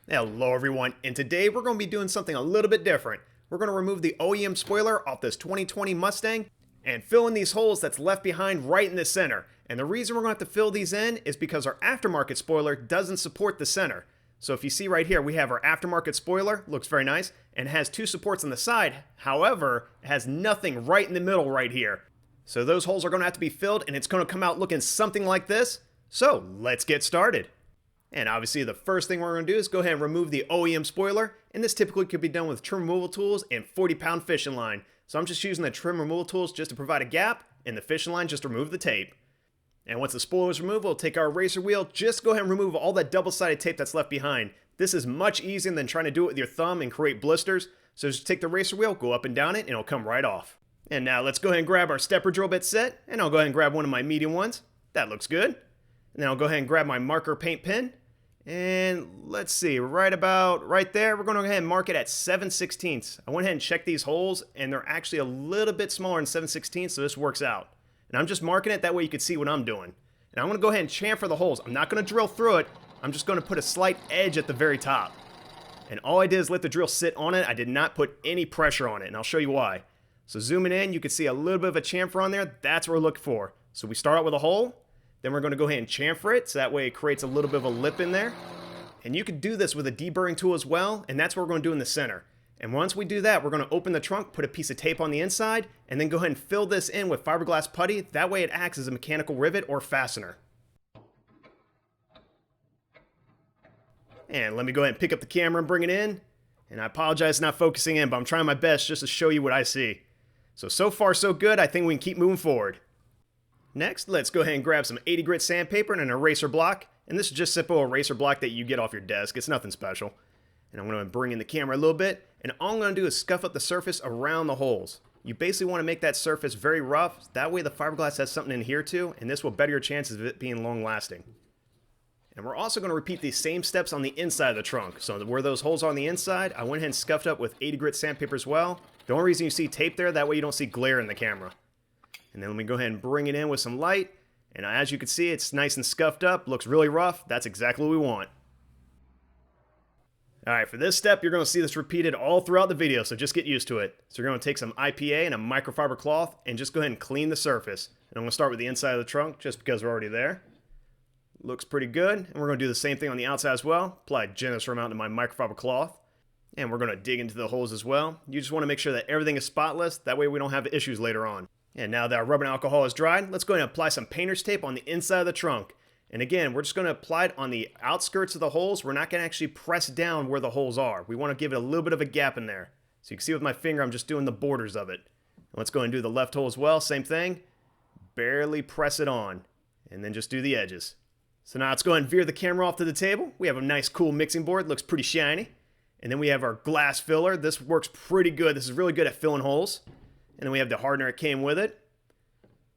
Hello everyone, and today we're going to be doing something a little bit different. We're going to remove the OEM spoiler off this 2020 Mustang and fill in these holes that's left behind right in the center. And the reason we're going to have to fill these in is because our aftermarket spoiler doesn't support the center. So if you see right here, we have our aftermarket spoiler, looks very nice, and has two supports on the side. However, it has nothing right in the middle right here. So those holes are going to have to be filled, and it's going to come out looking something like this. So let's get started. And obviously the first thing we're going to do is go ahead and remove the OEM spoiler, and this typically could be done with trim removal tools and 40-pound fishing line. So I'm just using the trim removal tools just to provide a gap, and the fishing line just to remove the tape. And once the spoiler is removed, we'll take our eraser wheel, just go ahead and remove all that double-sided tape that's left behind. This is much easier than trying to do it with your thumb and create blisters. So just take the eraser wheel, go up and down it, and it'll come right off. And now let's go ahead and grab our stepper drill bit set, and I'll go ahead and grab one of my medium ones. That looks good. And then I'll go ahead and grab my marker paint pen. And let's see, right about right there, we're going to go ahead and mark it at 7/16. I went ahead and checked these holes, and they're actually a little bit smaller than 7/16, so this works out. And I'm just marking it, that way you can see what I'm doing. And I'm going to go ahead and chamfer the holes. I'm not going to drill through it, I'm just going to put a slight edge at the very top. And all I did is let the drill sit on it, I did not put any pressure on it, and I'll show you why. So zooming in, you can see a little bit of a chamfer on there, that's what we're looking for. So we start out with a hole. Then we're going to go ahead and chamfer it, so that way it creates a little bit of a lip in there. And you could do this with a deburring tool as well, and that's what we're going to do in the center. And once we do that, we're going to open the trunk, put a piece of tape on the inside, and then go ahead and fill this in with fiberglass putty. That way it acts as a mechanical rivet or fastener. And let me go ahead and pick up the camera and bring it in. And I apologize not focusing in, but I'm trying my best just to show you what I see. So far so good, I think we can keep moving forward. Next, let's go ahead and grab some 80 grit sandpaper and an eraser block. And this is just simple eraser block that you get off your desk. It's nothing special. And I'm going to bring in the camera a little bit. And all I'm going to do is scuff up the surface around the holes. You basically want to make that surface very rough. That way the fiberglass has something to adhere to. And this will better your chances of it being long lasting. And we're also going to repeat these same steps on the inside of the trunk. So where those holes are on the inside, I went ahead and scuffed up with 80 grit sandpaper as well. The only reason you see tape there, that way you don't see glare in the camera. And then let me go ahead and bring it in with some light. And as you can see, it's nice and scuffed up, looks really rough. That's exactly what we want. Alright, for this step, you're going to see this repeated all throughout the video, so just get used to it. So you're going to take some IPA and a microfiber cloth and just go ahead and clean the surface. And I'm going to start with the inside of the trunk, just because we're already there. Looks pretty good. And we're going to do the same thing on the outside as well. Apply a generous amount to my microfiber cloth. And we're going to dig into the holes as well. You just want to make sure that everything is spotless, that way we don't have issues later on. And now that our rubbing alcohol is dried, let's go ahead and apply some painter's tape on the inside of the trunk. And again, we're just going to apply it on the outskirts of the holes. We're not going to actually press down where the holes are. We want to give it a little bit of a gap in there. So you can see with my finger, I'm just doing the borders of it. And let's go ahead and do the left hole as well. Same thing. Barely press it on. And then just do the edges. So now let's go ahead and veer the camera off to the table. We have a nice cool mixing board. Looks pretty shiny. And then we have our glass filler. This works pretty good. This is really good at filling holes. And then we have the hardener that came with it.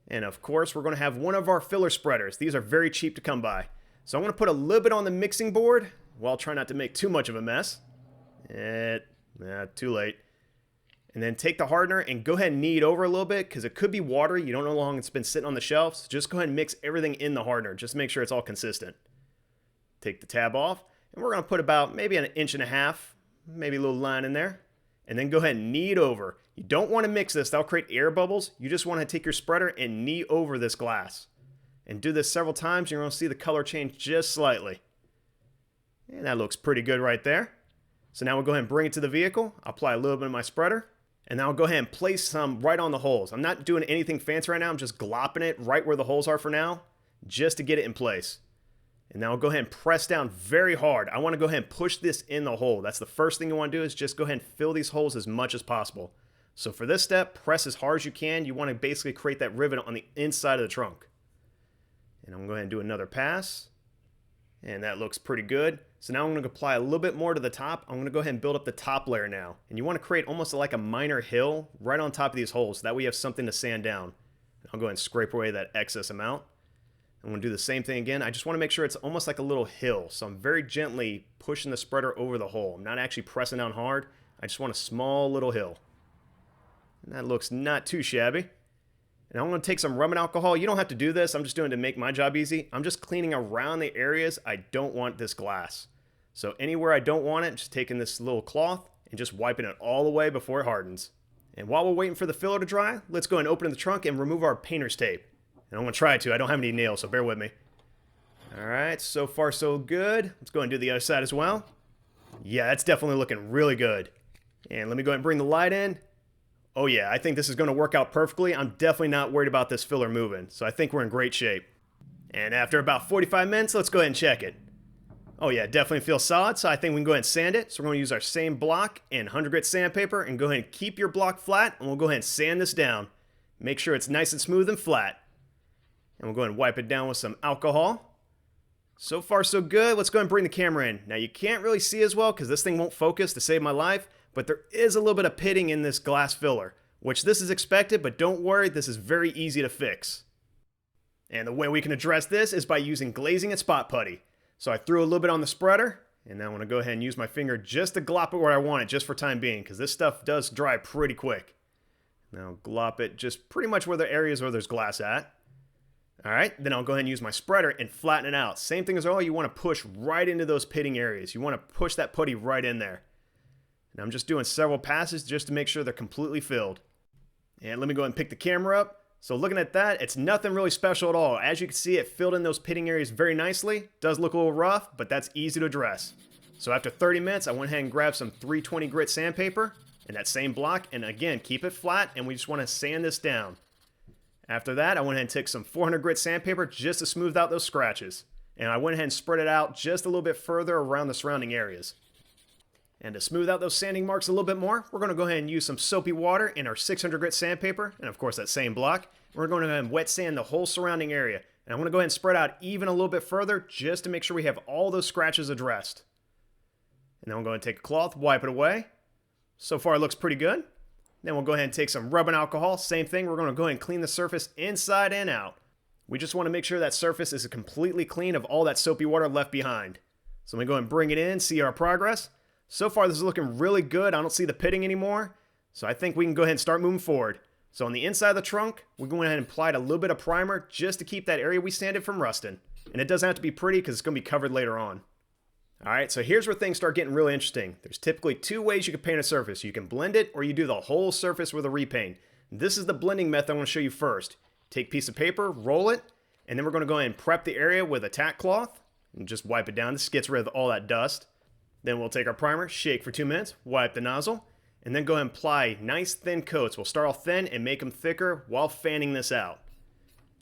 And of course, we're going to have one of our filler spreaders. These are very cheap to come by. So I'm going to put a little bit on the mixing board while trying not to make too much of a mess. Too late. And then take the hardener and go ahead and knead over a little bit because it could be watery. You don't know how long it's been sitting on the shelf. So just go ahead and mix everything in the hardener. Just make sure it's all consistent. Take the tab off. And we're going to put about maybe 1.5 inches, maybe a little line in there. And then go ahead and knead over. You don't want to mix this, that'll create air bubbles. You just want to take your spreader and knead over this glass. And do this several times, you're going to see the color change just slightly. And that looks pretty good right there. So now we'll go ahead and bring it to the vehicle. I'll apply a little bit of my spreader. And now I'll go ahead and place some right on the holes. I'm not doing anything fancy right now, I'm just glopping it right where the holes are for now, just to get it in place. And now I'll go ahead and press down very hard. I want to go ahead and push this in the hole. That's the first thing you want to do is just go ahead and fill these holes as much as possible. So for this step, press as hard as you can. You want to basically create that rivet on the inside of the trunk. And I'm going to go ahead and do another pass. And that looks pretty good. So now I'm going to apply a little bit more to the top. I'm going to go ahead and build up the top layer now. And you want to create almost like a minor hill right on top of these holes. That way you have something to sand down. I'll go ahead and scrape away that excess amount. I'm going to do the same thing again. I just want to make sure it's almost like a little hill. So I'm very gently pushing the spreader over the hole. I'm not actually pressing down hard. I just want a small little hill. And that looks not too shabby. And I'm going to take some rubbing alcohol. You don't have to do this. I'm just doing it to make my job easy. I'm just cleaning around the areas I don't want this glass. So anywhere I don't want it, just taking this little cloth and just wiping it all away before it hardens. And while we're waiting for the filler to dry, let's go and open the trunk and remove our painter's tape. And I'm going to try to. I don't have any nails, so bear with me. Alright, so far so good. Let's go and do the other side as well. Yeah, that's definitely looking really good. And let me go ahead and bring the light in. Oh yeah, I think this is going to work out perfectly. I'm definitely not worried about this filler moving, so I think we're in great shape. And after about 45 minutes, let's go ahead and check it. Oh yeah, definitely feels solid, so I think we can go ahead and sand it. So we're going to use our same block and 100 grit sandpaper and go ahead and keep your block flat, and we'll go ahead and sand this down. Make sure it's nice and smooth and flat. And we'll go ahead and wipe it down with some alcohol. So far so good. Let's go ahead and bring the camera in. Now you can't really see as well because this thing won't focus to save my life, but there is a little bit of pitting in this glass filler, which this is expected, but don't worry, this is very easy to fix. And the way we can address this is by using glazing and spot putty. So I threw a little bit on the spreader, and now I'm going to go ahead and use my finger just to glop it where I want it, just for time being, because this stuff does dry pretty quick. Now glop it just pretty much where the areas where there's glass at. Alright, then I'll go ahead and use my spreader and flatten it out. Same thing as all, you want to push right into those pitting areas. You want to push that putty right in there. And I'm just doing several passes just to make sure they're completely filled. And let me go ahead and pick the camera up. So looking at that, it's nothing really special at all. As you can see, it filled in those pitting areas very nicely. Does look a little rough, but that's easy to address. So after 30 minutes, I went ahead and grabbed some 320 grit sandpaper and that same block. And again, keep it flat, and we just want to sand this down. After that, I went ahead and took some 400 grit sandpaper just to smooth out those scratches. And I went ahead and spread it out just a little bit further around the surrounding areas. And to smooth out those sanding marks a little bit more, we're going to go ahead and use some soapy water in our 600 grit sandpaper, and of course that same block. We're going to go ahead and wet sand the whole surrounding area. And I'm going to go ahead and spread out even a little bit further just to make sure we have all those scratches addressed. And then we'll go ahead and take a cloth, wipe it away. So far it looks pretty good. Then we'll go ahead and take some rubbing alcohol. Same thing, we're going to go ahead and clean the surface inside and out. We just want to make sure that surface is completely clean of all that soapy water left behind. So let me go ahead and bring it in, see our progress. So far, this is looking really good. I don't see the pitting anymore. So I think we can go ahead and start moving forward. So on the inside of the trunk, we're going ahead and apply a little bit of primer just to keep that area we sanded from rusting. And it doesn't have to be pretty because it's going to be covered later on. Alright, so here's where things start getting really interesting. There's typically two ways you can paint a surface. You can blend it, or you do the whole surface with a repaint. This is the blending method I want to show you first. Take a piece of paper, roll it, and then we're going to go ahead and prep the area with a tack cloth. And just wipe it down. This gets rid of all that dust. Then we'll take our primer, shake for 2 minutes, wipe the nozzle, and then go ahead and apply nice thin coats. We'll start off thin and make them thicker while fanning this out.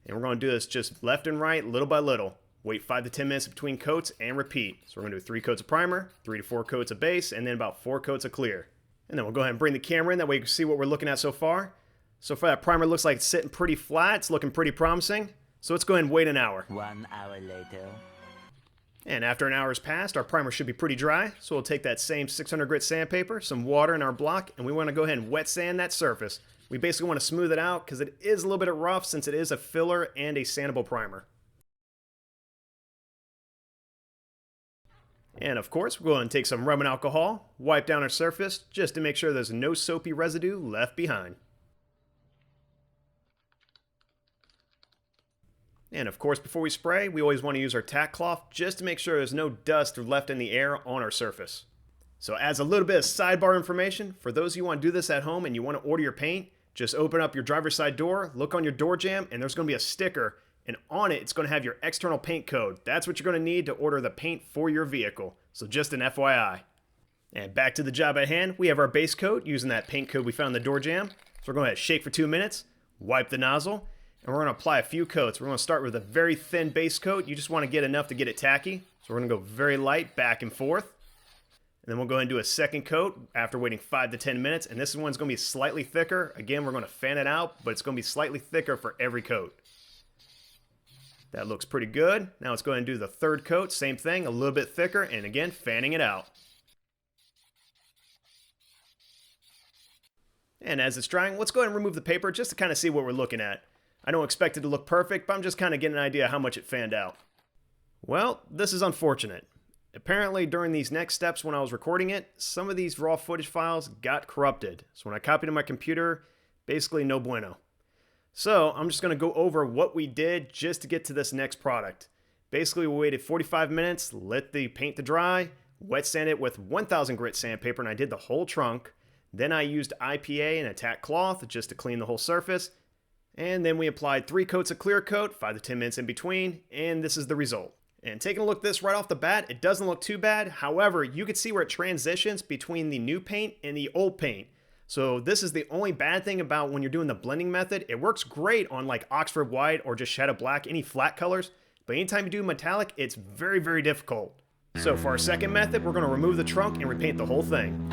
And we're going to do this just left and right, little by little. Wait 5 to 10 minutes between coats and repeat. So we're going to do 3 coats of primer, 3 to 4 coats of base, and then about 4 coats of clear. And then we'll go ahead and bring the camera in, that way you can see what we're looking at so far. So far that primer looks like it's sitting pretty flat, it's looking pretty promising. So let's go ahead and wait an hour. 1 hour later. And after an hour's passed, our primer should be pretty dry. So we'll take that same 600 grit sandpaper, some water in our block, and we want to go ahead and wet sand that surface. We basically want to smooth it out because it is a little bit rough since it is a filler and a sandable primer. And of course, we'll go ahead and take some rubbing alcohol, wipe down our surface just to make sure there's no soapy residue left behind. And of course, before we spray, we always want to use our tack cloth just to make sure there's no dust left in the air on our surface. So as a little bit of sidebar information, for those of you who want to do this at home and you want to order your paint, just open up your driver's side door, look on your door jamb, and there's going to be a sticker, and on it, it's going to have your external paint code. That's what you're going to need to order the paint for your vehicle. So just an FYI. And back to the job at hand, we have our base coat using that paint code we found in the door jamb. So we're going to shake for 2 minutes, wipe the nozzle, and we're going to apply a few coats. We're going to start with a very thin base coat. You just want to get enough to get it tacky. So we're going to go very light back and forth. And then we'll go ahead and do a second coat after waiting 5 to 10 minutes. And this one's going to be slightly thicker. Again, we're going to fan it out, but it's going to be slightly thicker for every coat. That looks pretty good. Now let's go ahead and do the third coat. Same thing, a little bit thicker, and again, fanning it out. And as it's drying, let's go ahead and remove the paper just to kind of see what we're looking at. I don't expect it to look perfect, but I'm just kind of getting an idea how much it fanned out. Well, this is unfortunate. Apparently, during these next steps when I was recording it, some of these raw footage files got corrupted. So when I copied to my computer, basically no bueno. So I'm just going to go over what we did just to get to this next product. Basically, we waited 45 minutes, let the paint to dry, wet sand it with 1000 grit sandpaper, and I did the whole trunk. Then I used IPA and a tack cloth just to clean the whole surface. And then we applied 3 coats of clear coat, 5 to 10 minutes in between, and this is the result. And taking a look at this right off the bat, it doesn't look too bad. However, you can see where it transitions between the new paint and the old paint. So this is the only bad thing about when you're doing the blending method. It works great on like Oxford white or just shadow black, any flat colors. But anytime you do metallic, it's very, very difficult. So for our second method, we're going to remove the trunk and repaint the whole thing.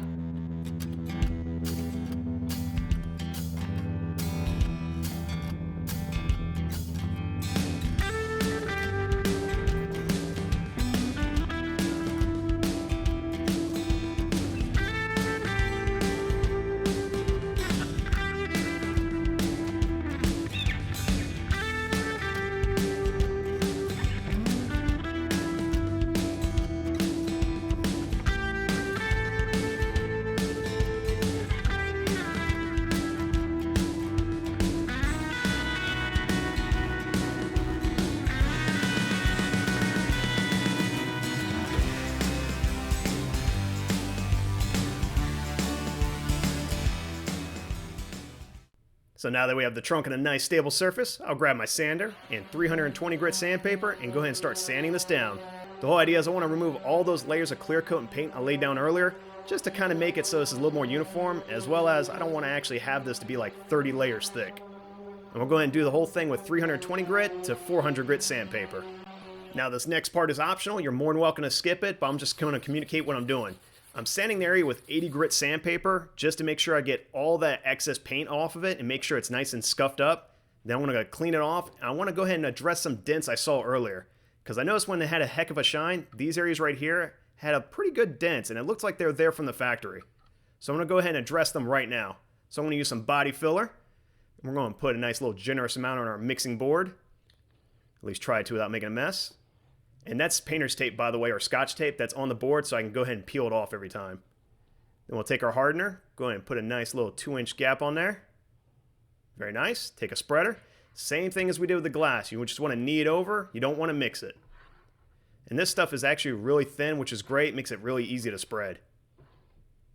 So now that we have the trunk on a nice stable surface, I'll grab my sander and 320 grit sandpaper and go ahead and start sanding this down. The whole idea is I want to remove all those layers of clear coat and paint I laid down earlier, just to kind of make it so this is a little more uniform, as well as I don't want to actually have this to be like 30 layers thick. And we'll go ahead and do the whole thing with 320 grit to 400 grit sandpaper. Now this next part is optional, you're more than welcome to skip it, but I'm just going to communicate what I'm doing. I'm sanding the area with 80 grit sandpaper just to make sure I get all that excess paint off of it and make sure it's nice and scuffed up. Then I want to clean it off, and I want to go ahead and address some dents I saw earlier. Because I noticed when it had a heck of a shine, these areas right here had a pretty good dents, and it looks like they're there from the factory. So I'm going to go ahead and address them right now. So I'm going to use some body filler. We're going to put a nice little generous amount on our mixing board. At least try to without making a mess. And that's painter's tape, by the way, or scotch tape that's on the board, so I can go ahead and peel it off every time. Then we'll take our hardener, go ahead and put a nice little 2-inch gap on there. Very nice. Take a spreader. Same thing as we did with the glass. You just want to knead it over. You don't want to mix it. And this stuff is actually really thin, which is great. Makes it really easy to spread.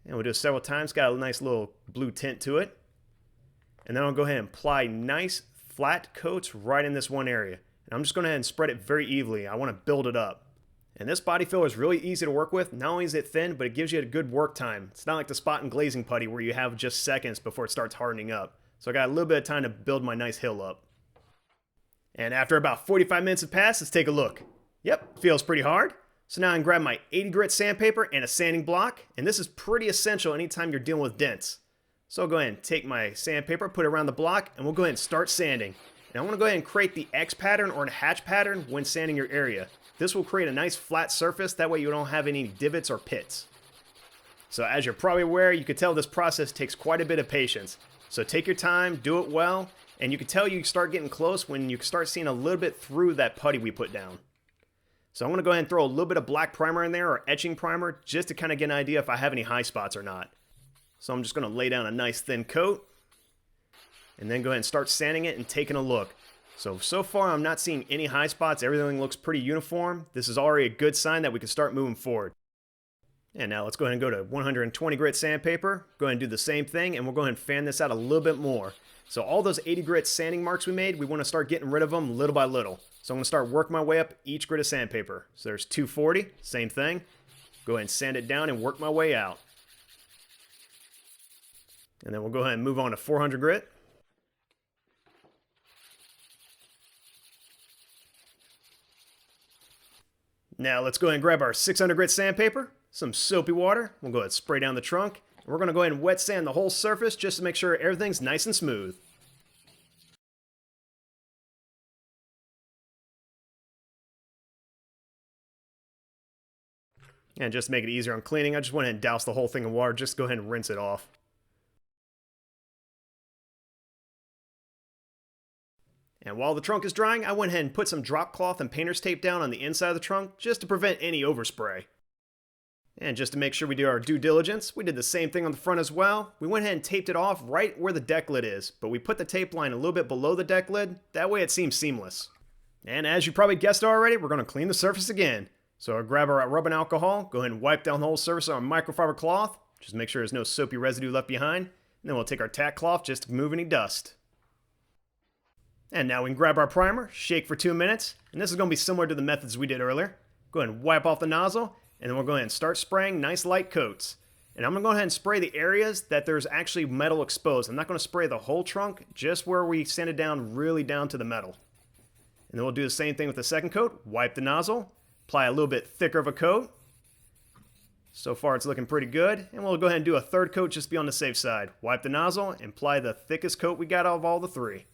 And we'll do it several times. Got a nice little blue tint to it. And then I'll go ahead and apply nice flat coats right in this one area. And I'm just going to go ahead and spread it very evenly. I want to build it up. And this body filler is really easy to work with. Not only is it thin, but it gives you a good work time. It's not like the spot and glazing putty where you have just seconds before it starts hardening up. So I got a little bit of time to build my nice hill up. And after about 45 minutes have passed, let's take a look. Yep, feels pretty hard. So now I can grab my 80 grit sandpaper and a sanding block. And this is pretty essential anytime you're dealing with dents. So I'll go ahead and take my sandpaper, put it around the block, and we'll go ahead and start sanding. And I want to go ahead and create the X pattern or a hatch pattern when sanding your area. This will create a nice flat surface, that way you don't have any divots or pits. So as you're probably aware, you can tell this process takes quite a bit of patience. So take your time, do it well, and you can tell you start getting close when you start seeing a little bit through that putty we put down. So I'm going to go ahead and throw a little bit of black primer in there, or etching primer, just to kind of get an idea if I have any high spots or not. So I'm just going to lay down a nice thin coat, and then go ahead and start sanding it and taking a look. So far I'm not seeing any high spots. Everything looks pretty uniform. This is already a good sign that we can start moving forward. And now let's go ahead and go to 120 grit sandpaper. Go ahead and do the same thing, and we'll go ahead and fan this out a little bit more. So all those 80 grit sanding marks we made, we want to start getting rid of them little by little. So I'm going to start working my way up each grit of sandpaper. So there's 240, same thing. Go ahead and sand it down and work my way out. And then we'll go ahead and move on to 400 grit. Now let's go ahead and grab our 600 grit sandpaper, some soapy water. We'll go ahead and spray down the trunk. We're going to go ahead and wet sand the whole surface just to make sure everything's nice and smooth. And just to make it easier on cleaning, I just went ahead and doused the whole thing in water. Just go ahead and rinse it off. And while the trunk is drying, I went ahead and put some drop cloth and painter's tape down on the inside of the trunk just to prevent any overspray. And just to make sure we do our due diligence, we did the same thing on the front as well. We went ahead and taped it off right where the deck lid is, but we put the tape line a little bit below the deck lid. That way it seems seamless. And as you probably guessed already, we're going to clean the surface again. So I'll grab our rubbing alcohol, go ahead and wipe down the whole surface on our microfiber cloth, just make sure there's no soapy residue left behind, and then we'll take our tack cloth just to remove any dust. And now we can grab our primer, shake for 2 minutes, and this is going to be similar to the methods we did earlier. Go ahead and wipe off the nozzle, and then we'll go ahead and start spraying nice light coats. And I'm going to go ahead and spray the areas that there's actually metal exposed. I'm not going to spray the whole trunk, just where we sanded down really down to the metal. And then we'll do the same thing with the second coat, wipe the nozzle, apply a little bit thicker of a coat. So far it's looking pretty good, and we'll go ahead and do a third coat just to be on the safe side. Wipe the nozzle and apply the thickest coat we got out of all the three.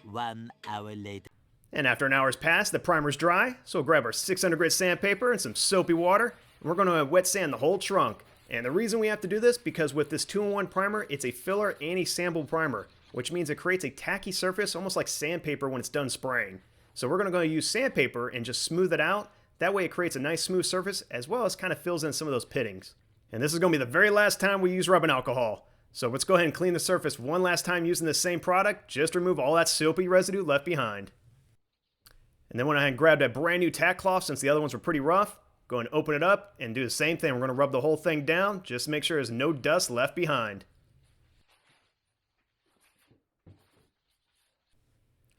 1 hour later. And after an hour's passed, the primer's dry, so we'll grab our 600 grit sandpaper and some soapy water, and we're going to wet sand the whole trunk. And the reason we have to do this, because with this 2-in-1 primer, it's a filler and a sandable primer, which means it creates a tacky surface, almost like sandpaper when it's done spraying. So we're going to go use sandpaper and just smooth it out. That way it creates a nice smooth surface, as well as kind of fills in some of those pittings. And this is going to be the very last time we use rubbing alcohol. So let's go ahead and clean the surface one last time using the same product, just to remove all that soapy residue left behind. And then when I grabbed a brand new tack cloth, since the other ones were pretty rough, go ahead and open it up and do the same thing. We're going to rub the whole thing down, just to make sure there's no dust left behind.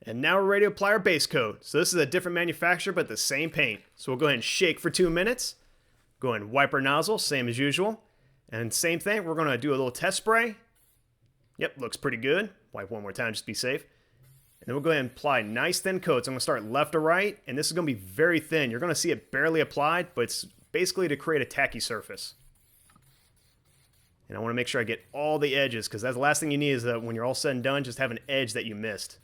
And now we're ready to apply our base coat. So this is a different manufacturer, but the same paint. So we'll go ahead and shake for 2 minutes. Go ahead and wipe our nozzle, same as usual. And same thing, we're going to do a little test spray. Yep, looks pretty good. Wipe one more time just to be safe. And then we'll go ahead and apply nice thin coats. I'm going to start left to right, and this is going to be very thin. You're going to see it barely applied, but it's basically to create a tacky surface. And I want to make sure I get all the edges, because that's the last thing you need is that when you're all said and done, just have an edge that you missed.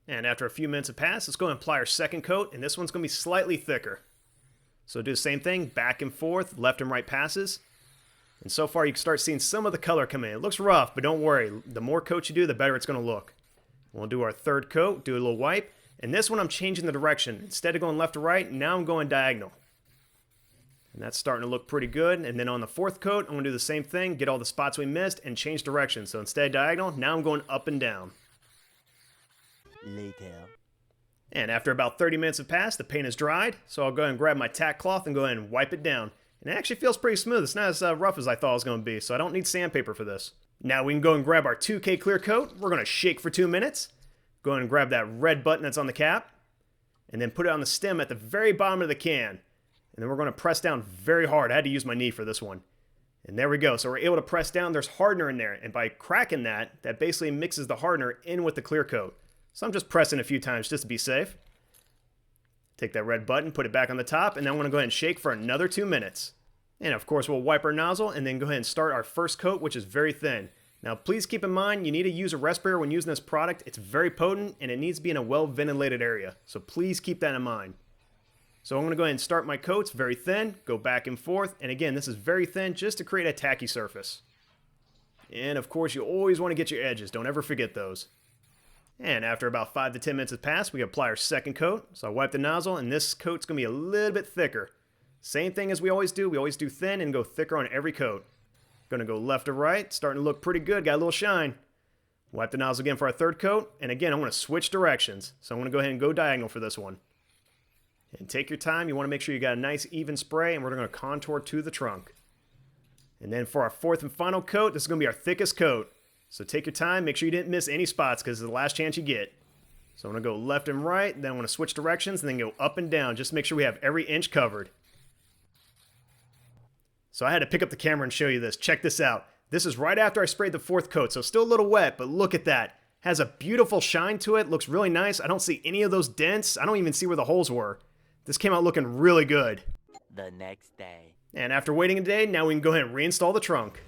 And after a few minutes have passed, let's go ahead and apply our second coat, and this one's going to be slightly thicker. So do the same thing, back and forth, left and right passes. And so far you can start seeing some of the color come in. It looks rough, but don't worry. The more coats you do, the better it's going to look. We'll do our third coat, do a little wipe. And this one I'm changing the direction. Instead of going left to right, now I'm going diagonal. And that's starting to look pretty good. And then on the fourth coat, I'm going to do the same thing, get all the spots we missed, and change direction. So instead of diagonal, now I'm going up and down. Later. And after about 30 minutes have passed, the paint is dried. So I'll go ahead and grab my tack cloth and go ahead and wipe it down. And it actually feels pretty smooth. It's not as rough as I thought it was going to be, so I don't need sandpaper for this. Now we can go and grab our 2K clear coat. We're going to shake for 2 minutes. Go ahead and grab that red button that's on the cap. And then put it on the stem at the very bottom of the can. And then we're going to press down very hard. I had to use my knee for this one. And there we go. So we're able to press down. There's hardener in there. And by cracking that, that basically mixes the hardener in with the clear coat. So I'm just pressing a few times just to be safe. Take that red button, put it back on the top, and then I'm going to go ahead and shake for another 2 minutes. And of course, we'll wipe our nozzle and then go ahead and start our first coat, which is very thin. Now, please keep in mind, you need to use a respirator when using this product. It's very potent, and it needs to be in a well-ventilated area. So please keep that in mind. So I'm going to go ahead and start my coats very thin, go back and forth. And again, this is very thin just to create a tacky surface. And of course, you always want to get your edges. Don't ever forget those. And after about 5 to 10 minutes have passed, we apply our second coat. So I wipe the nozzle, and this coat's going to be a little bit thicker. Same thing as we always do thin and go thicker on every coat. Going to go left to right, starting to look pretty good, got a little shine. Wipe the nozzle again for our third coat, and again, I'm going to switch directions. So I'm going to go ahead and go diagonal for this one. And take your time, you want to make sure you got a nice even spray, and we're going to contour to the trunk. And then for our fourth and final coat, this is going to be our thickest coat. So take your time, make sure you didn't miss any spots because it's the last chance you get. So I'm going to go left and right, then I'm going to switch directions, and then go up and down, just to make sure we have every inch covered. So I had to pick up the camera and show you this. Check this out. This is right after I sprayed the fourth coat, so still a little wet, but look at that. Has a beautiful shine to it, looks really nice. I don't see any of those dents. I don't even see where the holes were. This came out looking really good. The next day. And after waiting a day, now we can go ahead and reinstall the trunk.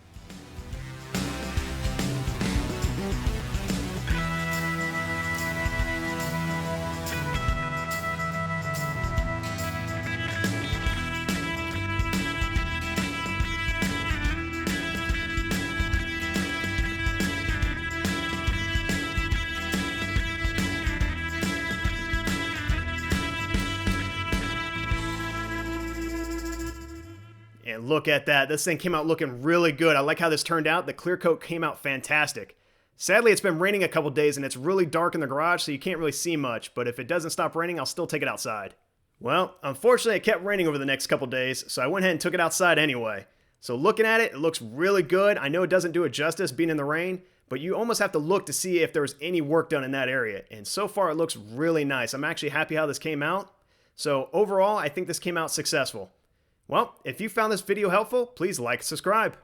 And look at that. This thing came out looking really good. I like how this turned out. The clear coat came out fantastic. Sadly, it's been raining a couple days and it's really dark in the garage, so you can't really see much, but if it doesn't stop raining, I'll still take it outside. Well, unfortunately, it kept raining over the next couple days, so I went ahead and took it outside anyway. So looking at it, it looks really good. I know it doesn't do it justice being in the rain, but you almost have to look to see if there's any work done in that area. And so far, it looks really nice. I'm actually happy how this came out. So overall, I think this came out successful. Well, if you found this video helpful, please like and subscribe.